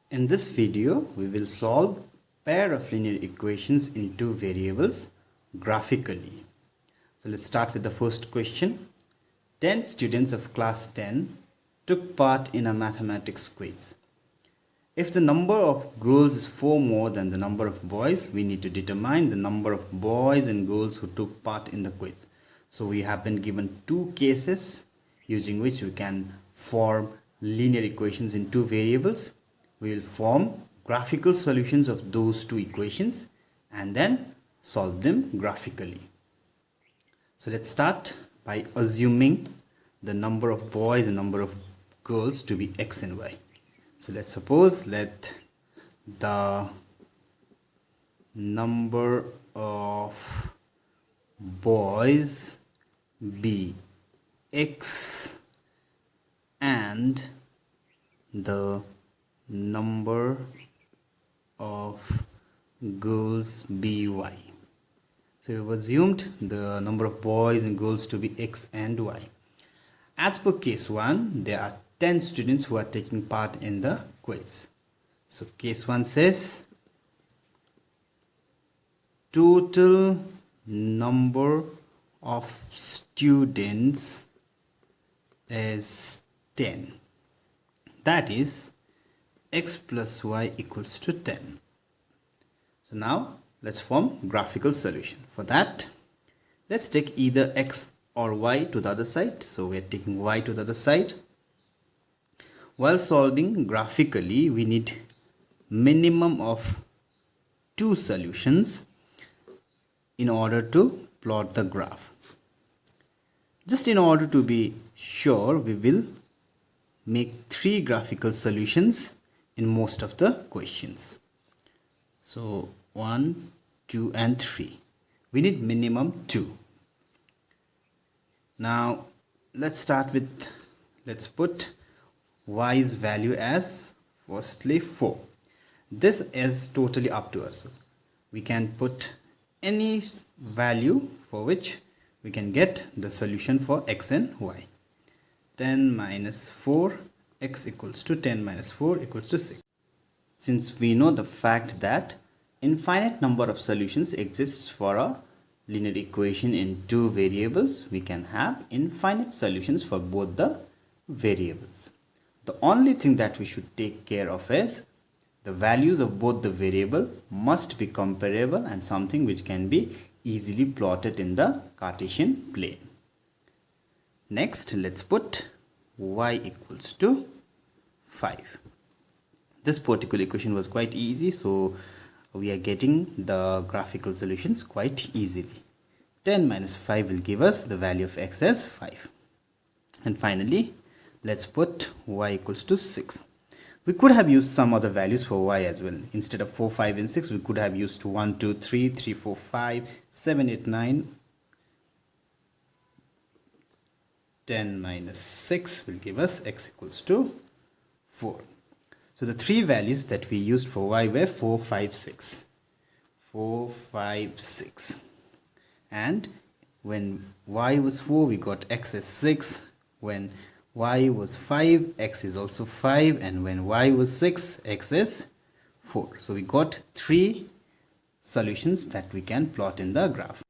In this video, we will solve pair of linear equations in two variables graphically. So let's start with the first question. 10 students of class 10 took part in a mathematics quiz. If the number of girls is 4 more than the number of boys, we need to determine the number of boys and girls who took part in the quiz. So we have been given two cases using which we can form linear equations in two variables. We will form graphical solutions of those two equations and then solve them graphically. So let's start by assuming the number of boys and number of girls to be x and y. So let's suppose let the number of boys be x and the number of girls be y. So we have assumed the number of boys and girls to be x and y. As per case 1, there are 10 students who are taking part in the quiz. So case 1 says total number of students is 10. That is x plus y equals to 10. So now let's form graphical solution. For that, let's take either x or y to the other side. So we are taking y to the other side. While solving graphically, we need minimum of two solutions in order to plot the graph. Just in order to be sure, we will make three graphical solutions in most of the questions. So 1, 2 and 3. We need minimum 2. Now let's start with, let's put y's value as firstly 4. This is totally up to us. We can put any value for which we can get the solution for x and y. 10 minus 4, x equals to 10 minus 4 equals to 6. Since we know the fact that infinite number of solutions exists for a linear equation in two variables, we can have infinite solutions for both the variables. The only thing that we should take care of is the values of both the variable must be comparable and something which can be easily plotted in the Cartesian plane. Next, let's put y equals to 5. This particular equation was quite easy, so we are getting the graphical solutions quite easily. 10 minus 5 will give us the value of x as 5. And finally, let's put y equals to 6. We could have used some other values for y as well. Instead of 4, 5 and 6, we could have used 1, 2, 3, 3, 4, 5, 7, 8, 9. 10 minus 6 will give us x equals to 4. So the three values that we used for y were 4, 5, 6. 4, 5, 6. And when y was 4, we got x as 6. When y was 5, x is also 5. And when y was 6, x is 4. So we got three solutions that we can plot in the graph.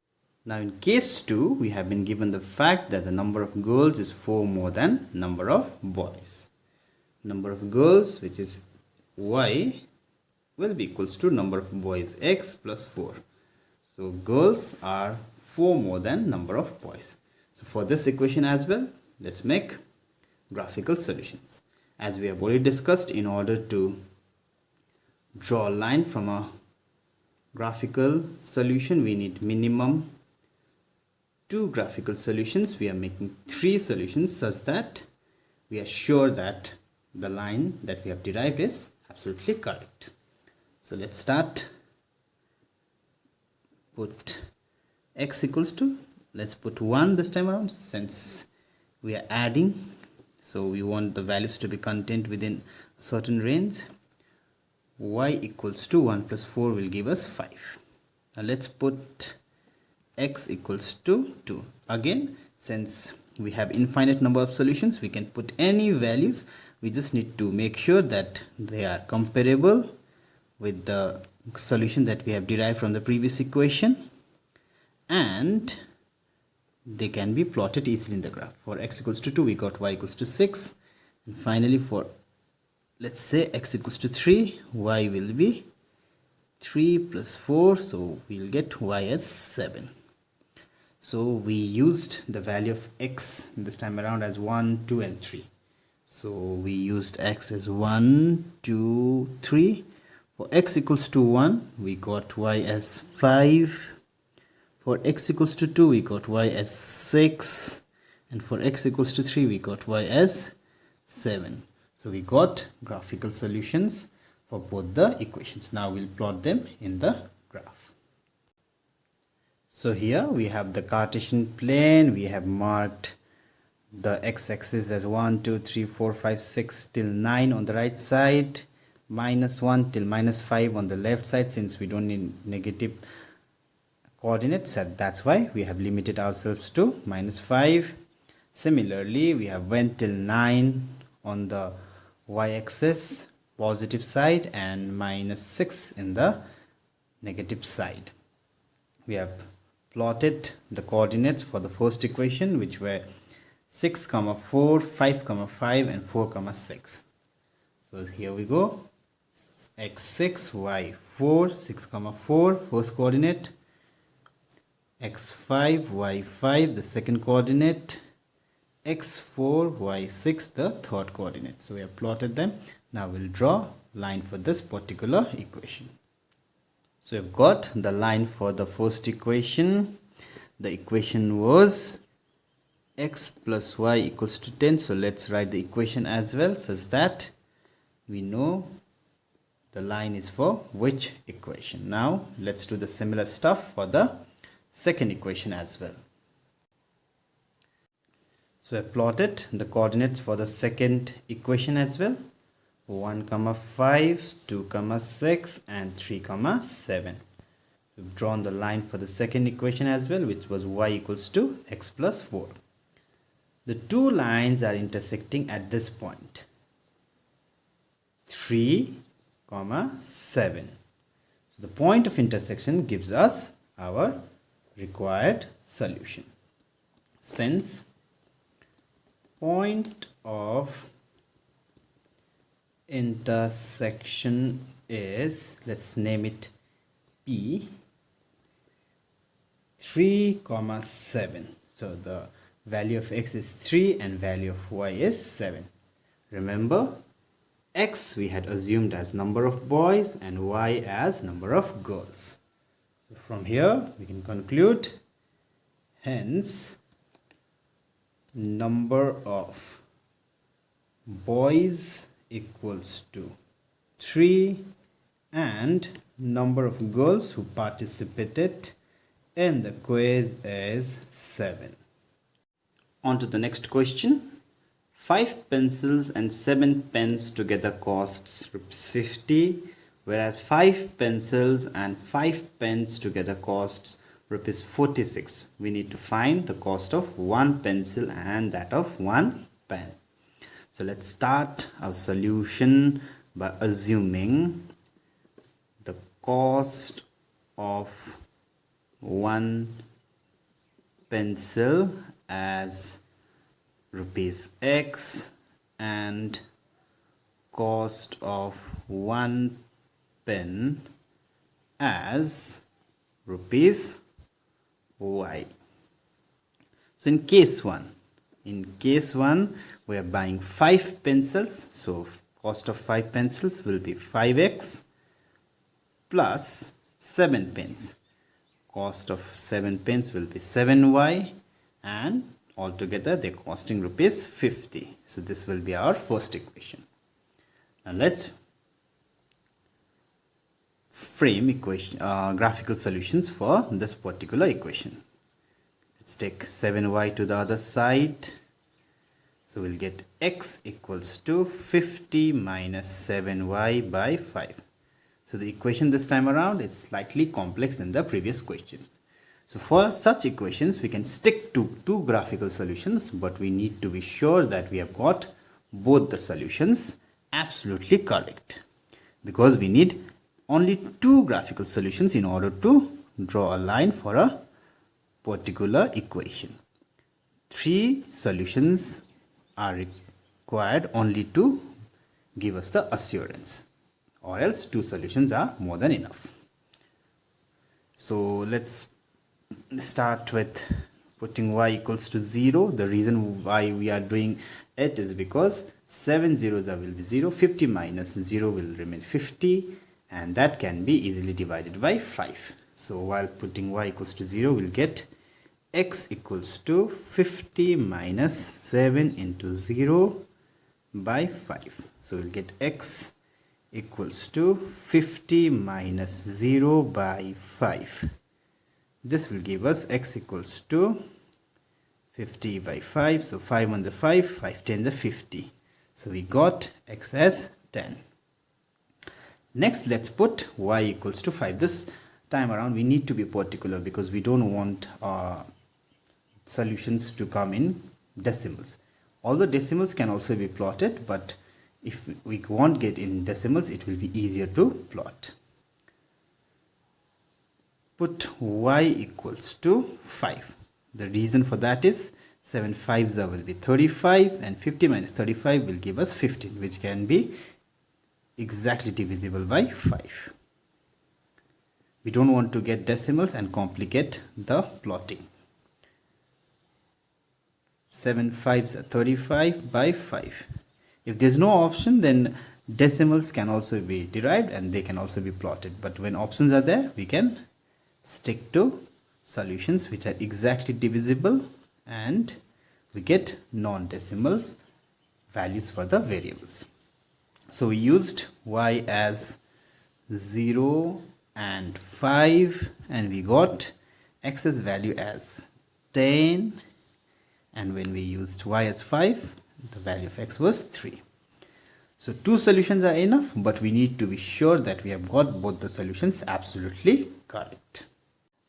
Now in case 2, we have been given the fact that the number of girls is 4 more than number of boys. Number of girls, which is y, will be equals to number of boys, x plus 4. So girls are 4 more than number of boys. So for this equation as well, let's make graphical solutions. As we have already discussed, in order to draw a line from a graphical solution, we need minimum 2 graphical solutions. We are making 3 solutions such that we are sure that the line that we have derived is absolutely correct. So let's start. Put x equals to, let's put 1 this time around since we are adding. So we want the values to be contained within a certain range. Y equals to 1 plus 4 will give us 5. Now let's put x equals to 2. Again, since we have infinite number of solutions, we can put any values we just need to make sure that they are comparable with the solution that we have derived from the previous equation, and they can be plotted easily in the graph. For x equals to 2, we got y equals to 6, and finally for, let's say, x equals to 3, y will be 3 plus 4, so we'll get y as 7. So we used the value of x this time around as 1, 2 and 3. So we used x as 1, 2, 3. For x equals to 1, we got y as 5. For x equals to 2, we got y as 6. And for x equals to 3, we got y as 7. So we got graphical solutions for both the equations. Now we'll plot them in the graph. So here we have the Cartesian plane. We have marked the x-axis as 1, 2, 3, 4, 5, 6 till 9 on the right side, -1 till -5 on the left side, since we don't need negative coordinates. That's why we have limited ourselves to -5. Similarly, we have 1 till 9 on the y-axis positive side and -6 in the negative side. We have plotted the coordinates for the first equation, which were 6, 4, 5, 5 and 4, 6. So here we go. x6, y4, 6, 4, first coordinate. x5, y5, the second coordinate. x4, y6, the third coordinate. So we have plotted them. Now we'll draw line for this particular equation. So we've got the line for the first equation. The equation was x plus y equals to 10. So let's write the equation as well, such that we know the line is for which equation. Now let's do the similar stuff for the second equation as well. So I plotted the coordinates for the second equation as well. 1, 5, 2, 6 and 3, 7. We've drawn the line for the second equation as well, which was y equals to x plus 4. The two lines are intersecting at this point, 3, 7. So the point of intersection gives us our required solution. Since point of intersection is, let's name it P, 3, 7. So the value of x is 3 and value of y is 7. Remember, x we had assumed as number of boys and y as number of girls. So from here we can conclude, hence number of boys equals to 3 and number of girls who participated in the quiz is 7. On to the next question. 5 pencils and 7 pens together costs ₹50, whereas 5 pencils and 5 pens together costs ₹46. We need to find the cost of 1 pencil and that of 1 pen. So let's start our solution by assuming the cost of 1 pencil as ₹X and cost of 1 pen as ₹Y. So in case 1, we are buying 5 pencils, so cost of 5 pencils will be 5x plus 7 pens. Cost of 7 pens will be 7y, and altogether they're costing ₹50. So this will be our first equation. Now let's frame graphical solutions for this particular equation. Let's take 7y to the other side. So we'll get x equals to 50 minus 7y by 5. So the equation this time around is slightly complex than the previous question. So for such equations, we can stick to 2 graphical solutions, but we need to be sure that we have got both the solutions absolutely correct, because we need only 2 graphical solutions in order to draw a line for a particular equation. 3 solutions are required only to give us the assurance, or else 2 solutions are more than enough. So let's start with putting y equals to 0. The reason why we are doing it is because 7 zeros will be 0, 50 minus 0 will remain 50, and that can be easily divided by 5. So while putting y equals to 0, we'll get x equals to 50 minus 7 into 0 by 5. So we'll get x equals to 50 minus 0 by 5. This will give us x equals to 50 by 5. So 5 on the 5, 5 10 the 50. So we got x as 10. Next, let's put y equals to 5. This time around we need to be particular, because we don't want solutions to come in decimals. Although decimals can also be plotted, but if we won't get in decimals, it will be easier to plot. Put y equals to 5. The reason for that is 7 5s will be 35, and 50 minus 35 will give us 15, which can be exactly divisible by 5. We don't want to get decimals and complicate the plotting. 7 5s are 35 by 5. If there's no option, then decimals can also be derived and they can also be plotted. But when options are there, we can stick to solutions which are exactly divisible, and we get non-decimals values for the variables. So we used y as 0 and 5, and we got x's value as 10, and when we used y as 5, the value of x was 3. So 2 solutions are enough, but we need to be sure that we have got both the solutions absolutely correct.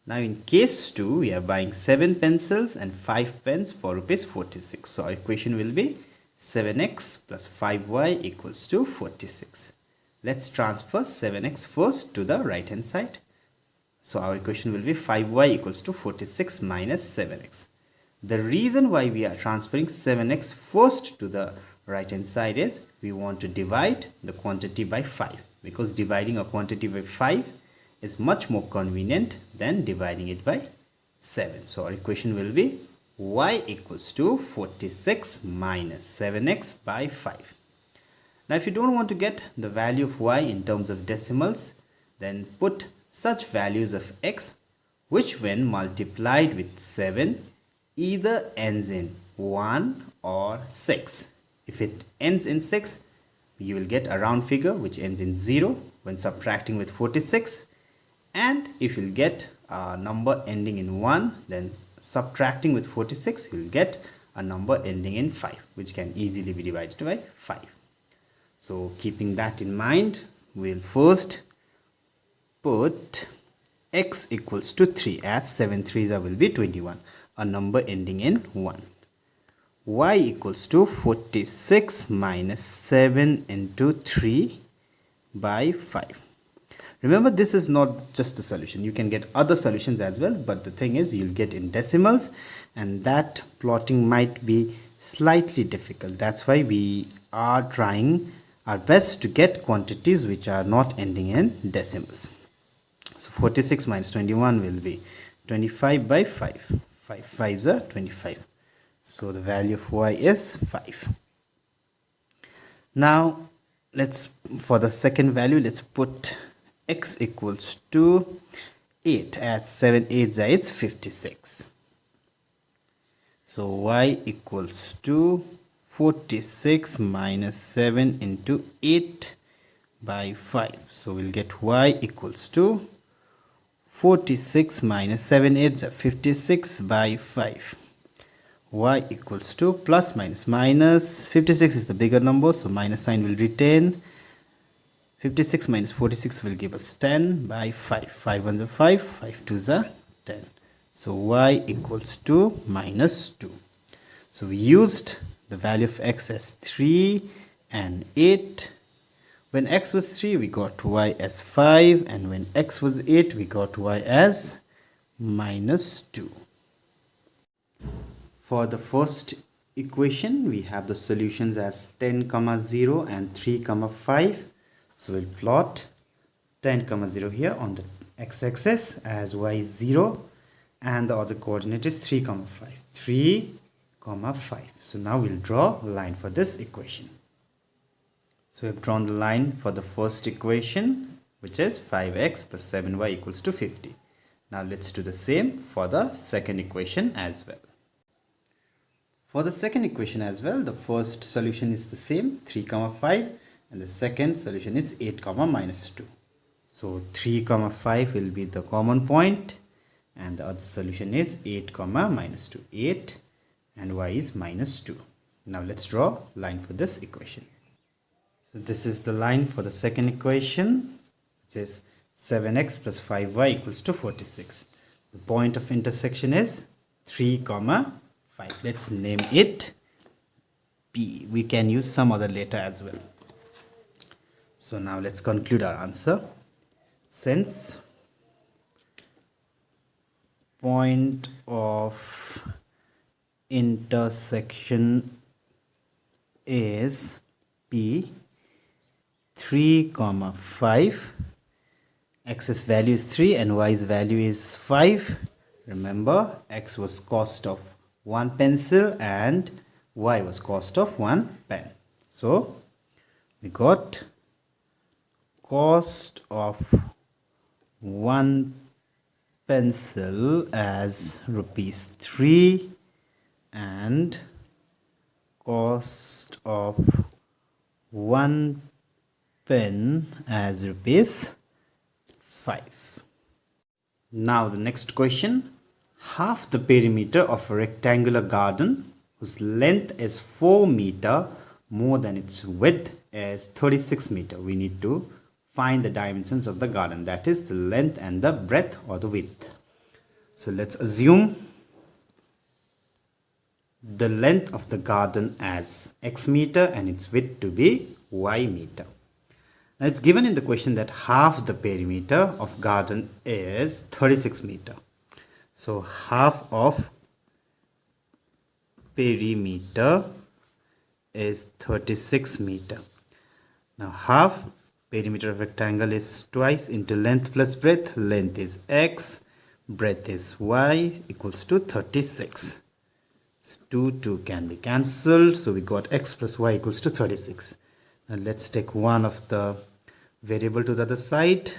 Now in case 2, we are buying 7 pencils and 5 pens for rupees 46. So our equation will be 7x plus 5y equals to 46. Let's transfer 7x first to the right hand side. So our equation will be 5y equals to 46 minus 7x. The reason why we are transferring 7x first to the right hand side is we want to divide the quantity by 5, because dividing a quantity by 5 is much more convenient than dividing it by 7. So our equation will be y equals to 46 minus 7x by 5. Now if you don't want to get the value of y in terms of decimals, then put such values of x which when multiplied with 7 either ends in 1 or 6. If it ends in 6, you will get a round figure which ends in 0 when subtracting with 46. And if you'll get a number ending in 1, then subtracting with 46, you'll get a number ending in 5, which can easily be divided by 5. So keeping that in mind, we'll first put x equals to 3, as 7 3s will be 21, a number ending in 1. Y equals to 46 minus 7 into 3 by 5. Remember, this is not just the solution. You can get other solutions as well, but the thing is you'll get in decimals, and that plotting might be slightly difficult. That's why we are trying our best to get quantities which are not ending in decimals. So 46 minus 21 will be 25 by 5. 5 5s are 25. So the value of y is 5. Now for the second value, let's put x equals to 8, as 7 8s are 56. So y equals to 46 minus 7 into 8 by 5. So we'll get y equals to 46 minus 7 8s are 56 by 5. Y equals to plus minus minus. 56 is the bigger number, so minus sign will retain. 56 minus 46 will give us 10 by 5. 5 1s are 5, 5 2s are 10. So y equals to minus 2. So we used the value of x as 3 and 8. When x was 3, we got y as 5, and when x was 8, we got y as minus 2. For the first equation, we have the solutions as 10, 0 and 3, 5. So we'll plot 10, 0 here on the x-axis as y is 0, and the other coordinate is 3, 5. 3, 5. So now we'll draw a line for this equation. So we have drawn the line for the first equation, which is 5x plus 7y equals to 50. Now let's do the same for the second equation as well. For the second equation as well, the first solution is the same, 3, 5, and the second solution is 8, minus 2. So 3, 5 will be the common point, and the other solution is 8, minus 2. 8 and y is minus 2. Now let's draw a line for this equation. So this is the line for the second equation, which is 7x plus 5y equals to 46. The point of intersection is 3, 5. Let's name it P. We can use some other letter as well. So now let's conclude our answer. Since point of intersection is P, 3, 5, x's value is 3 and y's value is 5. Remember, x was cost of 1 pencil and y was cost of 1 pen. So we got cost of 1 pencil as rupees 3 and cost of 1 pen as rupees 5. Now the next question. Half the perimeter of a rectangular garden whose length is 4 meter more than its width is 36 meter. We need to find the dimensions of the garden, that is the length and the breadth or the width. So let's assume the length of the garden as x meter and its width to be y meter. Now it's given in the question that half the perimeter of garden is 36 meter. So half of perimeter is 36 meter. Now half perimeter of rectangle is twice into length plus breadth. Length is x, breadth is y equals to 36. So 2 can be cancelled. So we got x plus y equals to 36. Now let's take one of the variable to the other side.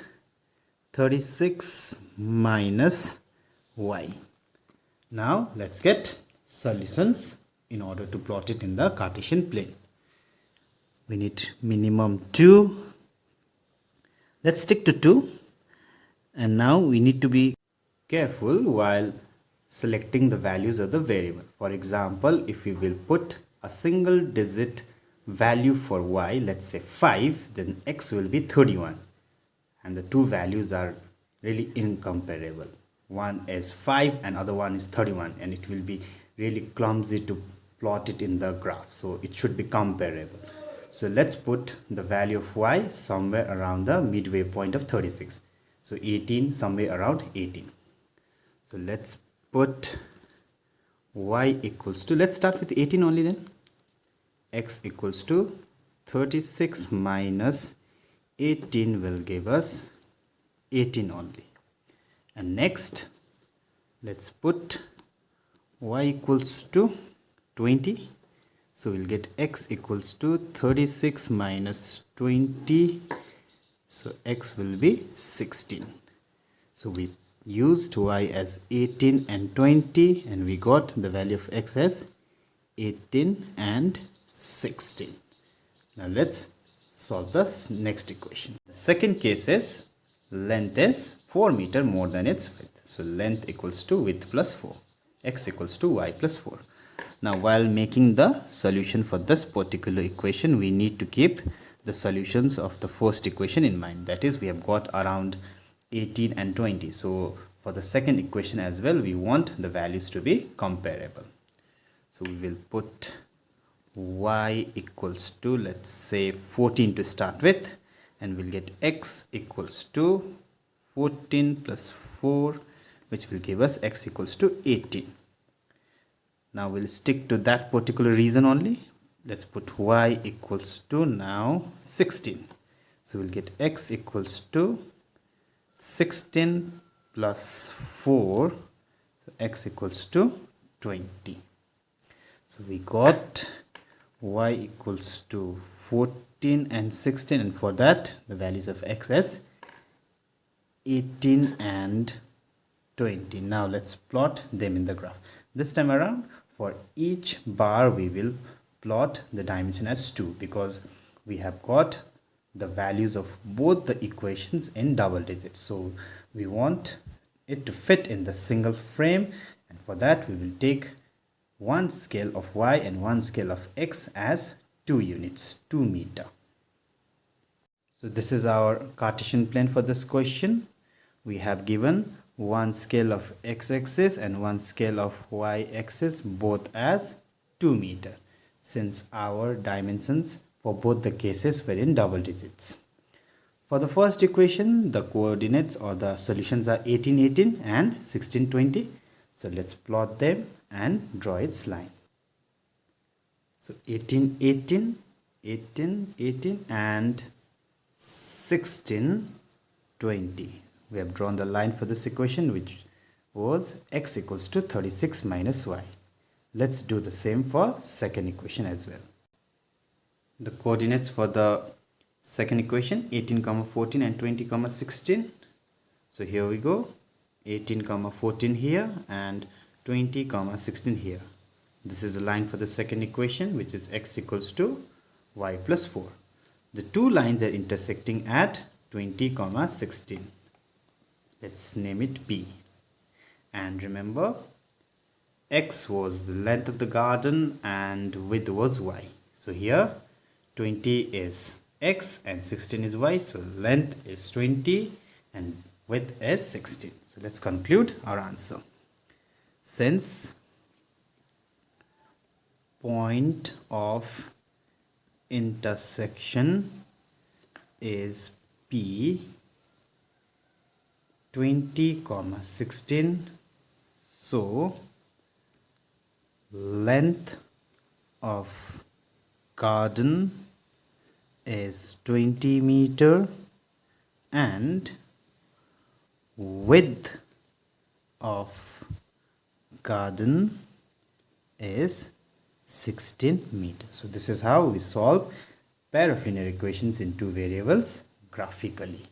36 minus y. Now let's get solutions in order to plot it in the Cartesian plane. We need minimum 2. Let's stick to 2. And now we need to be careful while selecting the values of the variable. For example, if we will put a single digit value for y, let's say 5, then x will be 31. And the two values are really incomparable. One is 5 and other one is 31, and it will be really clumsy to plot it in the graph. So it should be comparable. So let's put the value of y somewhere around the midway point of 36. So 18, somewhere around 18. So let's put y equals to, let's start with 18 only then. X equals to 36 minus 18 will give us 18 only. And next, let's put y equals to 20. So we'll get x equals to 36 minus 20. So x will be 16. So we used y as 18 and 20, and we got the value of x as 18 and 16. Now let's solve the next equation. The second case is length is 4 meter more than its width. So length equals to width plus 4. X equals to y plus 4. Now while making the solution for this particular equation, we need to keep the solutions of the first equation in mind. That is, we have got around 18 and 20. So for the second equation as well, we want the values to be comparable. So we will put y equals to, let's say 14 to start with, and we'll get x equals to 14 plus 4, which will give us x equals to 18. Now we'll stick to that particular reason only. Let's put y equals to now 16. So we'll get x equals to 16 plus 4, so x equals to 20. So we got y equals to 14 and 16, and for that the values of x as 18 and 20. Now let's plot them in the graph. This time around, for each bar we will plot the dimension as 2, because we have got the values of both the equations in double digits. So we want it to fit in the single frame, and for that we will take one scale of y and one scale of x as 2 units, 2 meter. So this is our Cartesian plane for this question. We have given one scale of x-axis and one scale of y-axis, both as 2 meter, since our dimensions for both the cases were in double digits. For the first equation, the coordinates or the solutions are 18, 18 and 16, 20. So let's plot them and draw its line. So 18, 18, 18, 18 and 16, 20. We have drawn the line for this equation, which was x equals to 36 minus y. Let's do the same for second equation as well. The coordinates for the second equation, 18, 14 and 20, 16. So here we go, 18, 14 here and 20, 16 here. This is the line for the second equation, which is x equals to y plus 4. The two lines are intersecting at 20, 16. Let's name it P. And remember, x was the length of the garden and width was y. So here 20 is x and 16 is y. So length is 20 and width is 16. So let's conclude our answer. Since point of intersection is P, 20, 16, so length of garden is 20 meter and width of garden is 16 meters. So this is how we solve pair of linear equations in two variables graphically.